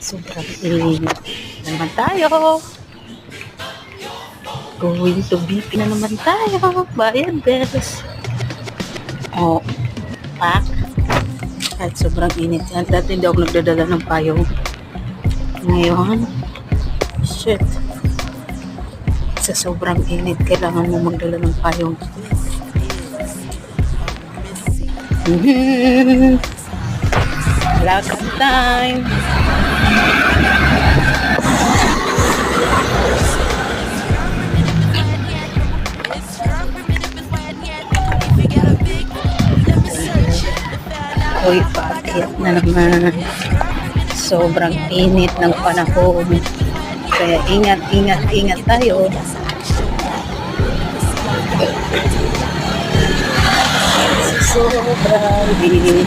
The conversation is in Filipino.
Sobrang init naman tayo. Going to BP na naman tayo. Bayan, bes. Oh, pak. Kahit sobrang init yan. Dati hindi ako nagdadala ng payong. Ngayon, shit. Sa sobrang init, kailangan mo magdala ng payong. Lakad time. Uy, paakyat na naman. Sobrang init ng panahon. Kaya ingat tayo. Sobrang init.